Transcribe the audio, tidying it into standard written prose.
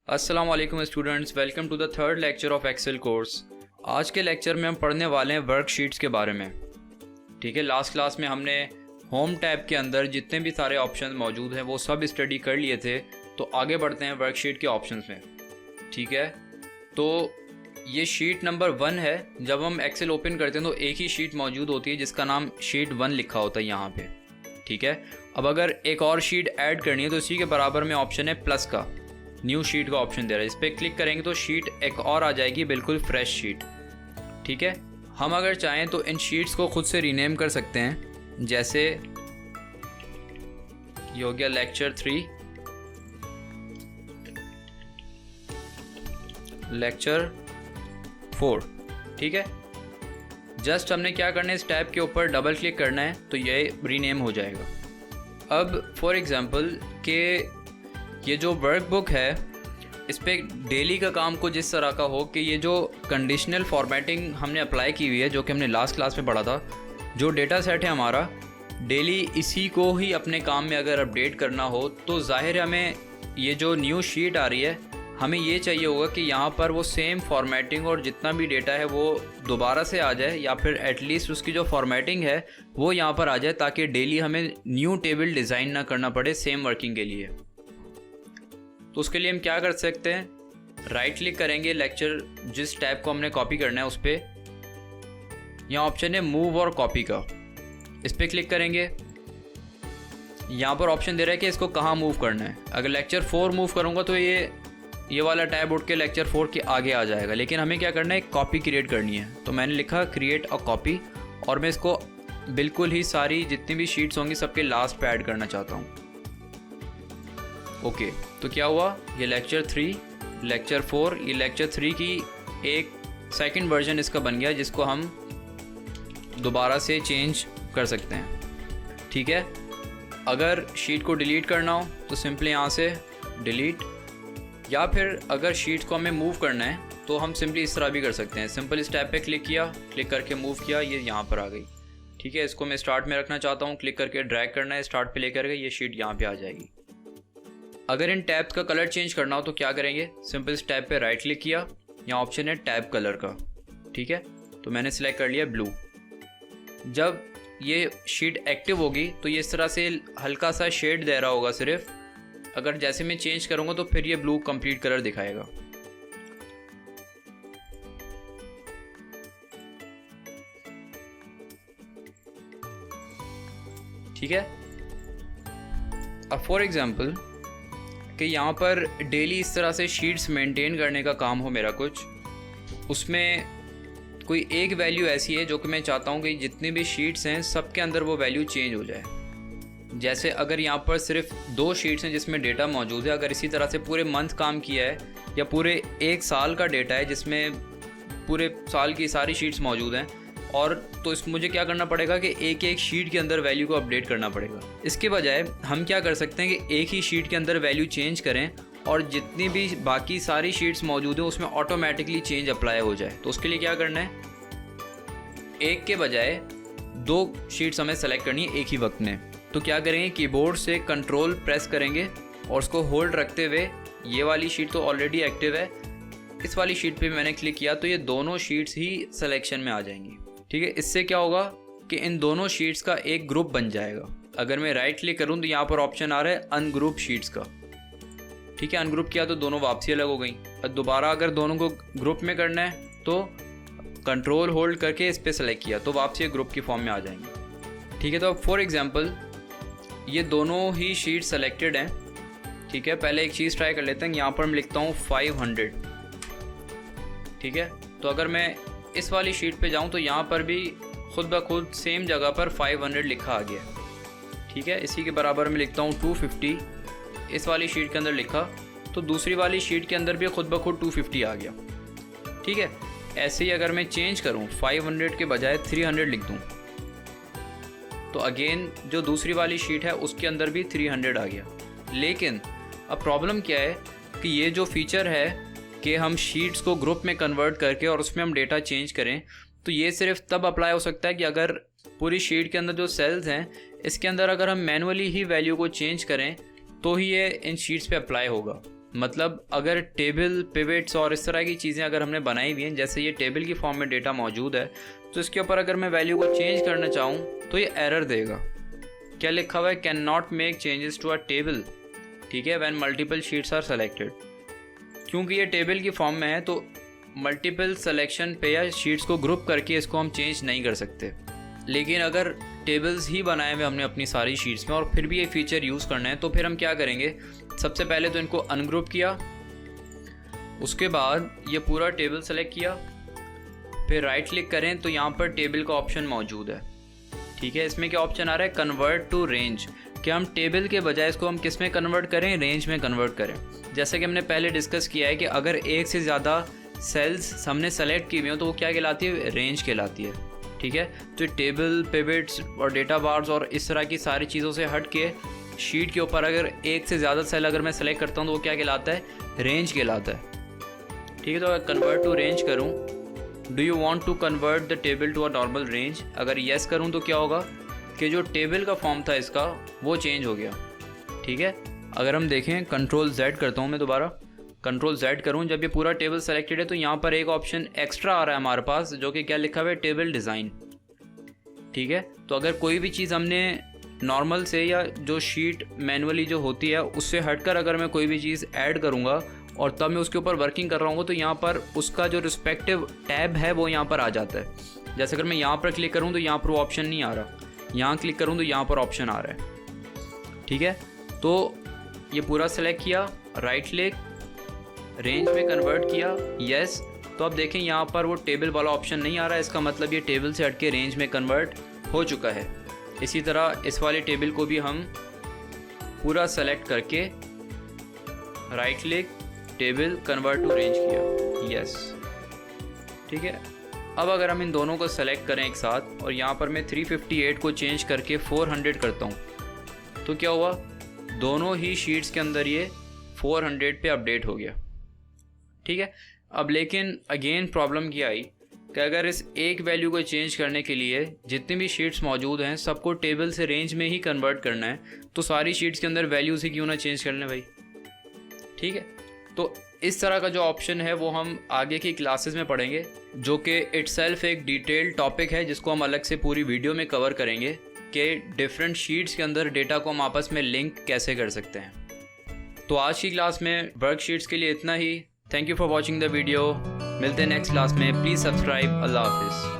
अस्सलाम वालेकुम students, welcome to the third lecture of Excel course. आज के लेक्चर में हम पढ़ने वाले हैं वर्कशीट्स के बारे में। ठीक है, लास्ट क्लास में हमने होम टैब के अंदर जितने भी सारे ऑप्शंस मौजूद हैं वो सब स्टडी कर लिए थे। तो आगे बढ़ते हैं वर्कशीट के ऑप्शंस में। ठीक है, तो ये शीट नंबर 1 है। जब हम एक्सेल ओपन करते हैं तो एक ही शीट मौजूद होती है जिसका नाम शीट 1 लिखा होता है यहाँ पे। ठीक है, अब अगर एक और शीट ऐड करनी है तो इसी के बराबर में ऑप्शन है प्लस का, न्यू शीट का ऑप्शन दे रहा है। इस पर क्लिक करेंगे तो शीट एक और आ जाएगी, बिल्कुल फ्रेश शीट। ठीक है, हम अगर चाहें तो इन शीट्स को खुद से रीनेम कर सकते हैं। जैसे ये हो गया लेक्चर 3, लेक्चर 4। ठीक है, जस्ट हमने क्या करना है, इस टैब के ऊपर डबल क्लिक करना है तो ये रीनेम हो जाएगा। अब फॉर एग्जांपल के ये जो वर्कबुक है इस पर डेली का काम कुछ इस तरह का हो कि ये जो कंडीशनल फॉर्मेटिंग हमने अप्लाई की हुई है, जो कि हमने लास्ट क्लास में पढ़ा था, जो डेटा सेट है हमारा, डेली इसी को ही अपने काम में अगर अपडेट करना हो तो ज़ाहिर है हमें ये जो न्यू शीट आ रही है हमें ये चाहिए होगा कि यहाँ पर वो सेम फॉर्मेटिंग और जितना भी डेटा है वो दोबारा से आ जाए, या फिर एटलीस्ट उसकी जो फॉर्मेटिंग है वो यहाँ पर आ जाए, ताकि डेली हमें न्यू टेबल डिज़ाइन ना करना पड़े सेम वर्किंग के लिए। तो उसके लिए हम क्या कर सकते हैं, राइट क्लिक करेंगे, लेक्चर जिस टैब को हमने कॉपी करना है उस पर, यहाँ ऑप्शन है मूव और कॉपी का, इस पर क्लिक करेंगे। यहाँ पर ऑप्शन दे रहा है कि इसको कहाँ मूव करना है। अगर लेक्चर 4 मूव करूँगा तो ये वाला टैब उठ के लेक्चर 4 के आगे आ जाएगा, लेकिन हमें क्या करना है, एक कॉपी क्रिएट करनी है। तो मैंने लिखा क्रिएट अ कॉपी, और मैं इसको बिल्कुल ही सारी जितनी भी शीट्स होंगी सबके लास्ट पे ऐड करना चाहता हूँ। ओके, तो क्या हुआ, ये लेक्चर 3, लेक्चर 4, ये लेक्चर 3 की एक सेकंड वर्जन इसका बन गया, जिसको हम दोबारा से चेंज कर सकते हैं। ठीक है, अगर शीट को डिलीट करना हो तो सिंपली यहाँ से डिलीट, या फिर अगर शीट को हमें मूव करना है तो हम सिंपली इस तरह भी कर सकते हैं। सिंपल इस टैब पे क्लिक किया, क्लिक करके मूव किया, ये यहाँ पर आ गई। ठीक है, इसको मैं स्टार्ट में रखना चाहता हूँ, क्लिक करके ड्रैग करना है, स्टार्ट पे लेकर के ये शीट यहाँ पे आ जाएगी। अगर इन टैब्स का कलर चेंज करना हो तो क्या करेंगे, सिंपल इस टैब पे राइट क्लिक किया, यहाँ ऑप्शन है टैब कलर का। ठीक है, तो मैंने सिलेक्ट कर लिया ब्लू। जब ये शीट एक्टिव होगी तो ये इस तरह से हल्का सा शेड दे रहा होगा सिर्फ। अगर जैसे मैं चेंज करूँगा तो फिर ये ब्लू कंप्लीट कलर दिखाएगा। ठीक है, अब फॉर एग्जाम्पल कि यहाँ पर डेली इस तरह से शीट्स मेंटेन करने का काम हो मेरा कुछ, उसमें कोई एक वैल्यू ऐसी है जो कि मैं चाहता हूँ कि जितनी भी शीट्स हैं सबके अंदर वो वैल्यू चेंज हो जाए। जैसे अगर यहाँ पर सिर्फ 2 शीट्स हैं जिसमें डेटा मौजूद है, अगर इसी तरह से पूरे मंथ काम किया है या पूरे 1 साल का डेटा है जिसमें पूरे साल की सारी शीट्स मौजूद हैं, और तो मुझे क्या करना पड़ेगा कि एक एक शीट के अंदर वैल्यू को अपडेट करना पड़ेगा। इसके बजाय हम क्या कर सकते हैं कि एक ही शीट के अंदर वैल्यू चेंज करें और जितनी भी बाकी सारी शीट्स मौजूद हैं उसमें ऑटोमेटिकली चेंज अप्लाई हो जाए। तो उसके लिए क्या करना है, एक के बजाय 2 शीट्स हमें सेलेक्ट करनी है एक ही वक्त में। तो क्या करेंगे, कीबोर्ड से कंट्रोल प्रेस करेंगे और उसको होल्ड रखते हुए, ये वाली शीट तो ऑलरेडी एक्टिव है, इस वाली शीट पे मैंने क्लिक किया तो ये दोनों शीट्स ही सिलेक्शन में आ जाएंगी। ठीक है, इससे क्या होगा कि इन दोनों शीट्स का एक ग्रुप बन जाएगा। अगर मैं राइट क्लिक करूं तो यहाँ पर ऑप्शन आ रहा है अनग्रुप शीट्स का। ठीक है, अनग्रुप किया तो दोनों वापसी अलग हो गई। और दोबारा अगर दोनों को ग्रुप में करना है तो कंट्रोल होल्ड करके इस पर सेलेक्ट किया तो वापसी ग्रुप की फॉर्म में आ जाएंगे। ठीक है, तो अब फॉर एग्जाम्पल ये दोनों ही शीट सेलेक्टेड हैं। ठीक है, पहले एक चीज़ ट्राई कर लेते हैं, यहाँ पर मैं लिखता हूँ 500। ठीक है, तो अगर मैं इस वाली शीट पे जाऊँ तो यहाँ पर भी खुद ब खुद सेम जगह पर 500 लिखा आ गया। ठीक है, इसी के बराबर में लिखता हूँ 250, इस वाली शीट के अंदर लिखा तो दूसरी वाली शीट के अंदर भी खुद ब खुद 250 आ गया। ठीक है, ऐसे ही अगर मैं चेंज करूँ 500 के बजाय 300 लिख दूँ तो अगेन जो दूसरी वाली शीट है उसके अंदर भी 300 आ गया। लेकिन अब प्रॉब्लम क्या है कि ये जो फीचर है कि हम शीट्स को ग्रुप में कन्वर्ट करके और उसमें हम डेटा चेंज करें, तो ये सिर्फ तब अप्लाई हो सकता है कि अगर पूरी शीट के अंदर जो सेल्स हैं इसके अंदर अगर हम मैनुअली ही वैल्यू को चेंज करें तो ही ये इन शीट्स पे अप्लाई होगा। मतलब अगर टेबल पिवट्स और इस तरह की चीज़ें अगर हमने बनाई हुई हैं, जैसे ये टेबल की फॉर्म में डेटा मौजूद है, तो इसके ऊपर अगर मैं वैल्यू को चेंज करना चाहूँ तो ये एरर देगा। क्या लिखा हुआ है? Can not make changes to a table, ठीक है, when multiple sheets are selected. क्योंकि ये टेबल की फॉर्म में है तो मल्टीपल सिलेक्शन पे या शीट्स को ग्रुप करके इसको हम चेंज नहीं कर सकते। लेकिन अगर टेबल्स ही बनाए हुए हमने अपनी सारी शीट्स में और फिर भी ये फीचर यूज़ करना है, तो फिर हम क्या करेंगे? सबसे पहले तो इनको अनग्रुप किया, उसके बाद ये पूरा टेबल सेलेक्ट किया, फिर राइट क्लिक करें तो यहाँ पर टेबल का ऑप्शन मौजूद है, ठीक है। इसमें क्या ऑप्शन आ रहा है? Convert to range. कि हम टेबल के बजाय इसको हम किस में कन्वर्ट करें? रेंज में कन्वर्ट करें। जैसे कि हमने पहले डिस्कस किया है कि अगर एक से ज़्यादा सेल्स हमने सेलेक्ट की हुई हो तो वो क्या कहलाती है? रेंज कहलाती है, ठीक है। तो टेबल पिवट्स और डेटा बार्स और इस तरह की सारी चीज़ों से हट के शीट के ऊपर अगर एक से ज़्यादा सेल अगर मैं सेलेक्ट करता हूँ तो वो क्या कहलाता है? रेंज कहलाता है, ठीक है। तो अगर कन्वर्ट टू रेंज करूँ, do you want to convert the table to a normal range, अगर येस करूँ तो क्या होगा कि जो टेबल का फॉर्म था इसका वो चेंज हो गया, ठीक है। अगर हम देखें, कंट्रोल Z करता हूँ मैं, दोबारा कंट्रोल Z करूँ, जब ये पूरा टेबल सेलेक्टेड है तो यहाँ पर एक ऑप्शन एक्स्ट्रा आ रहा है हमारे पास, जो कि क्या लिखा हुआ है? टेबल डिज़ाइन, ठीक है। तो अगर कोई भी चीज़ हमने नॉर्मल से या जो शीट मैनुअली जो होती है उससे हटकर अगर मैं कोई भी चीज़ ऐड करूँगा और तब मैं उसके ऊपर वर्किंग कर रहा हूँ तो यहाँ पर उसका जो रिस्पेक्टिव टैब है वो यहाँ पर आ जाता है। जैसे अगर मैं यहाँ पर क्लिक करूँ तो यहाँ पर वो ऑप्शन नहीं आ रहा, यहाँ क्लिक करूँ तो यहाँ पर ऑप्शन आ रहा है, ठीक है। तो ये पूरा सेलेक्ट किया, राइट क्लिक, रेंज में कन्वर्ट किया, यस। तो अब देखें यहाँ पर वो टेबल वाला ऑप्शन नहीं आ रहा है, इसका मतलब ये टेबल से हटके रेंज में कन्वर्ट हो चुका है। इसी तरह इस वाले टेबल को भी हम पूरा सेलेक्ट करके right click, table, convert to range किया, यस, ठीक है। अब अगर हम इन दोनों को सेलेक्ट करें एक साथ और यहाँ पर मैं 358 को चेंज करके 400 करता हूँ तो क्या हुआ? दोनों ही शीट्स के अंदर ये 400 पे अपडेट हो गया, ठीक है। अब लेकिन अगेन प्रॉब्लम क्या आई कि अगर इस एक वैल्यू को चेंज करने के लिए जितनी भी शीट्स मौजूद हैं सबको टेबल से रेंज में ही कन्वर्ट करना है, तो सारी शीट्स के अंदर वैल्यूज़ ही क्यों ना चेंज करने भाई, ठीक है। तो इस तरह का जो ऑप्शन है वो हम आगे की क्लासेस में पढ़ेंगे, जो कि इटसेल्फ एक डिटेल्ड टॉपिक है जिसको हम अलग से पूरी वीडियो में कवर करेंगे कि डिफरेंट शीट्स के अंदर डेटा को हम आपस में लिंक कैसे कर सकते हैं। तो आज की क्लास में वर्कशीट्स के लिए इतना ही। Thank you for watching the video. मिलते हैं नेक्स्ट क्लास में। Please subscribe. अल्लाह हाफिज़।